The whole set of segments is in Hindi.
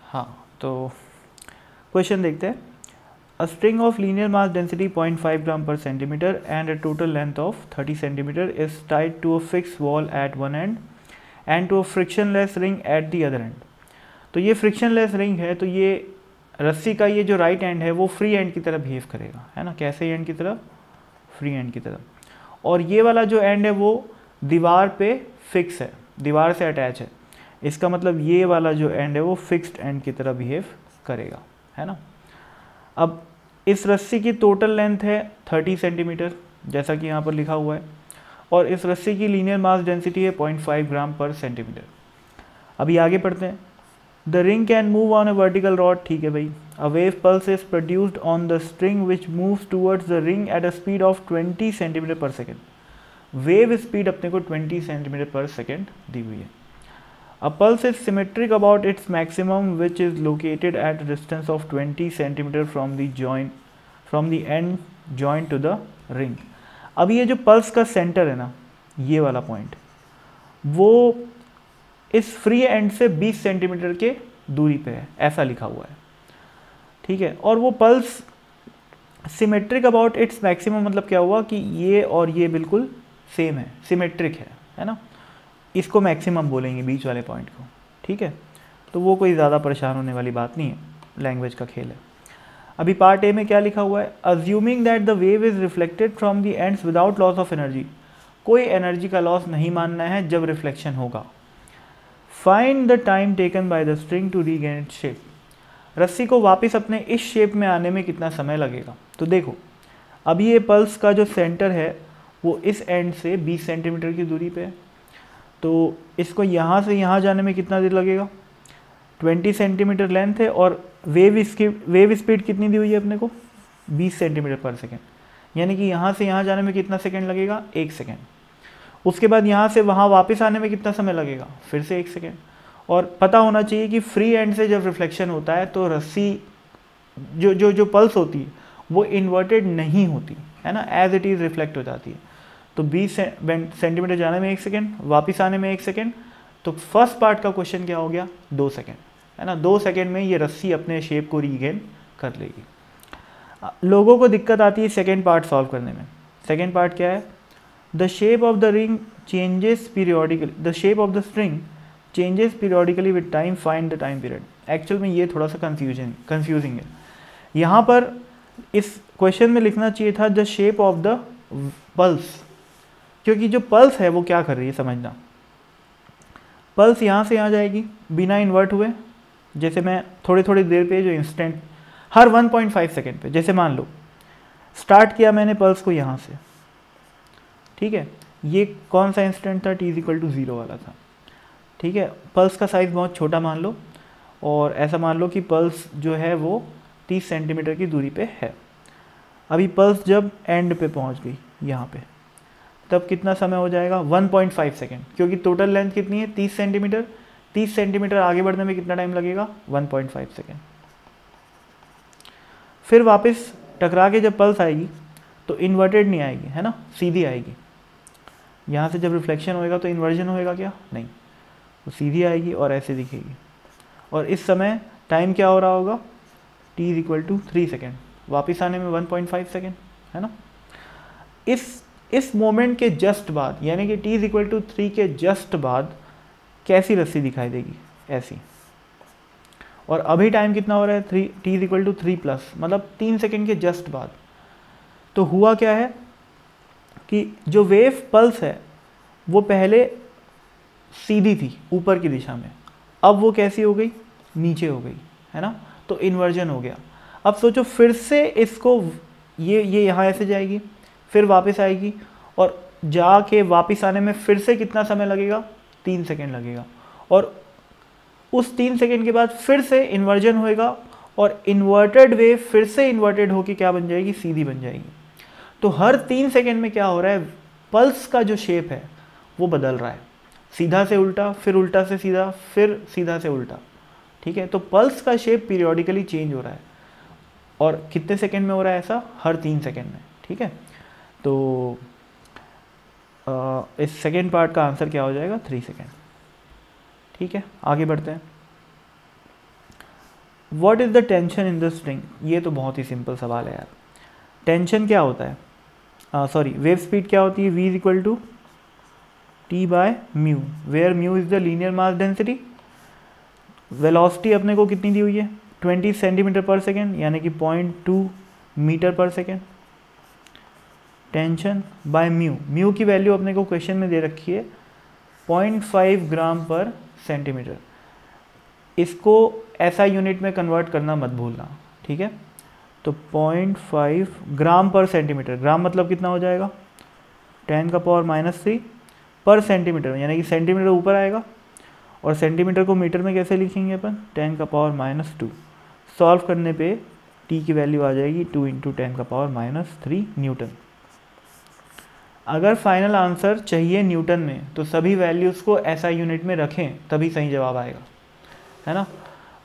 हाँ, तो क्वेश्चन देखते हैं। A string of linear mass density 0.5 gram per centimetre and a total length of 30 centimetre is tied to a fix wall at one end and to a frictionless ring at the other end. तो ये फ्रिक्शनलेस रिंग है, तो ये रस्सी का ये जो राइट एंड है वो फ्री एंड की तरह बिहेव करेगा, है ना। कैसे एंड की तरह? फ्री एंड की तरह। और ये वाला जो एंड है वो दीवार पे फिक्स है, दीवार से अटैच है। इसका मतलब ये वाला जो एंड है वो फिक्स्ड एंड की तरह बिहेव करेगा, है ना। अब इस रस्सी की टोटल लेंथ है 30 सेंटीमीटर, जैसा कि यहाँ पर लिखा हुआ है, और इस रस्सी की लीनियर मास डेंसिटी है 0.5 ग्राम पर सेंटीमीटर। अभी आगे पढ़ते हैं। The ring can move on a vertical rod, ठीक है भाई। A wave pulse is produced on the string which moves towards the ring at a speed of 20 centimetre पर सेकेंड। वेव स्पीड अपने को 20 सेंटीमीटर पर सेकेंड दी हुई है। A pulse is symmetric about its maximum, which is located at a distance of 20 cm from the end joint to the ring. अब ये जो पल्स का सेंटर है ना, ये वाला पॉइंट, वो इस फ्री एंड से 20 सेंटीमीटर के दूरी पे है, ऐसा लिखा हुआ है, ठीक है। और वो pulse symmetric about its maximum, मतलब क्या हुआ कि ये और ये बिल्कुल सेम है, सिमेट्रिक है ना। इसको मैक्सिमम बोलेंगे बीच वाले पॉइंट को, ठीक है। तो वो कोई ज़्यादा परेशान होने वाली बात नहीं है, लैंग्वेज का खेल है। अभी पार्ट ए में क्या लिखा हुआ है? Assuming that the wave is reflected from the ends without loss of energy. कोई एनर्जी का लॉस नहीं मानना है जब रिफ्लेक्शन होगा। Find the time taken by the string to regain its shape. रस्सी को वापस अपने इस शेप में आने में कितना समय लगेगा? तो देखो, अभी ये पल्स का जो सेंटर है वो इस एंड से 20 सेंटीमीटर की दूरी पे है, तो इसको यहाँ से यहाँ जाने में कितना देर लगेगा? 20 सेंटीमीटर लेंथ है, और वेव स्पीड कितनी दी हुई है अपने को? 20 सेंटीमीटर पर सेकेंड। यानी कि यहाँ से यहाँ जाने में कितना सेकेंड लगेगा? 1 सेकेंड। उसके बाद यहाँ से वहाँ वापस आने में कितना समय लगेगा? फिर से 1 सेकेंड। और पता होना चाहिए कि फ्री एंड से जब रिफ्लेक्शन होता है तो रस्सी जो पल्स होती है वो इन्वर्टेड नहीं होती, है ना, एज इट इज़ रिफ्लेक्ट हो जाती है। तो 20 सेंटीमीटर जाने में 1 सेकेंड, वापस आने में 1 सेकेंड, तो फर्स्ट पार्ट का क्वेश्चन क्या हो गया? 2 सेकेंड, है ना। 2 सेकेंड में ये रस्सी अपने शेप को रीगेन कर लेगी। लोगों को दिक्कत आती है सेकेंड पार्ट सॉल्व करने में। सेकेंड पार्ट क्या है? The shape of the ring changes periodically, the shape of the string changes periodically with time, find the time period. Actual में ये थोड़ा सा कंफ्यूजिंग है। यहाँ पर इस क्वेश्चन में लिखना चाहिए था the shape of the pulse, क्योंकि जो पल्स है वो क्या कर रही है समझना। पल्स यहाँ से यहाँ जाएगी बिना इन्वर्ट हुए, जैसे मैं थोड़ी देर पे जो इंस्टेंट हर 1.5 सेकेंड पे, जैसे मान लो स्टार्ट किया मैंने पल्स को यहाँ से, ठीक है। ये कौन सा इंस्टेंट था? t=0 वाला था, ठीक है। पल्स का साइज़ बहुत छोटा मान लो, और ऐसा मान लो कि पल्स जो है वो 30 सेंटीमीटर की दूरी पे है। अभी पल्स जब एंड पे पहुँच गई यहाँ पे, तब कितना समय हो जाएगा? 1.5 सेकेंड, क्योंकि टोटल लेंथ कितनी है? 30 सेंटीमीटर। 30 सेंटीमीटर आगे बढ़ने में कितना टाइम लगेगा? 1.5 सेकेंड। फिर वापस टकरा के जब पल्स आएगी तो इन्वर्टेड नहीं आएगी, है ना, सीधी आएगी। यहाँ से जब रिफ्लेक्शन होएगा तो इन्वर्जन होएगा क्या? नहीं, तो सीधी आएगी और ऐसे दिखेगी। और इस समय टाइम क्या हो रहा होगा? t=3 सेकेंड, वापस आने में 1.5 सेकेंड, है ना। इस मोमेंट के जस्ट बाद, यानी कि t=3 के जस्ट बाद कैसी रस्सी दिखाई देगी? ऐसी। और अभी टाइम कितना हो रहा है? t=3+, मतलब 3 सेकेंड के जस्ट बाद। तो हुआ क्या है कि जो वेव पल्स है वो पहले सीधी थी ऊपर की दिशा में, अब वो कैसी हो गई? नीचे हो गई, है ना। तो इन्वर्जन हो गया। अब सोचो फिर से इसको, ये यहाँ ऐसे जाएगी, फिर वापस आएगी, और जाके वापस आने में फिर से कितना समय लगेगा? 3 सेकेंड लगेगा। और उस 3 सेकेंड के बाद फिर से इन्वर्जन होएगा, और इन्वर्टेड वेव फिर से इन्वर्टेड होकर क्या बन जाएगी? सीधी बन जाएगी। तो हर 3 सेकेंड में क्या हो रहा है? पल्स का जो शेप है वो बदल रहा है, सीधा से उल्टा, फिर उल्टा से सीधा, फिर सीधा से उल्टा, ठीक है। तो पल्स का शेप पीरियोडिकली चेंज हो रहा है, और कितने सेकेंड में हो रहा है ऐसा? हर 3 सेकेंड में, ठीक है। तो इस सेकेंड पार्ट का आंसर क्या हो जाएगा? 3 सेकेंड, ठीक है। आगे बढ़ते हैं। What is the tension in the string? ये तो बहुत ही सिंपल सवाल है यार। टेंशन क्या होता है, सॉरी वेव स्पीड क्या होती है? v is equal to t by mu, where mu is the linear mass density. Velocity अपने को कितनी दी हुई है? 20 सेंटीमीटर पर सेकेंड, यानी कि 0.2 मीटर पर second. Tension by mu, mu की वैल्यू अपने को क्वेश्चन में दे रखी है 0.5 ग्राम पर सेंटीमीटर। इसको ऐसा यूनिट में कन्वर्ट करना मत भूलना, ठीक है। तो 0.5 ग्राम पर सेंटीमीटर, ग्राम मतलब कितना हो जाएगा? 10⁻³ पर सेंटीमीटर, यानी कि सेंटीमीटर ऊपर आएगा, और सेंटीमीटर को मीटर में कैसे लिखेंगे अपन? 10⁻²। सॉल्व करने पे टी की वैल्यू आ जाएगी 2 × 10⁻³ न्यूटन। अगर फाइनल आंसर चाहिए न्यूटन में तो सभी वैल्यूज़ को ऐसा यूनिट में रखें, तभी सही जवाब आएगा, है ना।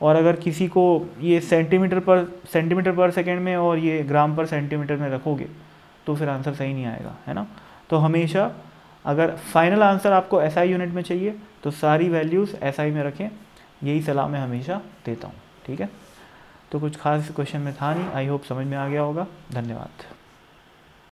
और अगर किसी को ये सेंटीमीटर पर सेकेंड में और ये ग्राम पर सेंटीमीटर में रखोगे तो फिर आंसर सही नहीं आएगा, है ना। तो हमेशा अगर फाइनल आंसर आपको एसआई यूनिट में चाहिए तो सारी वैल्यूज़ एसआई में रखें, यही सलाह मैं हमेशा देता हूँ, ठीक है। तो कुछ खास क्वेश्चन में था नहीं, आई होप समझ में आ गया होगा। धन्यवाद।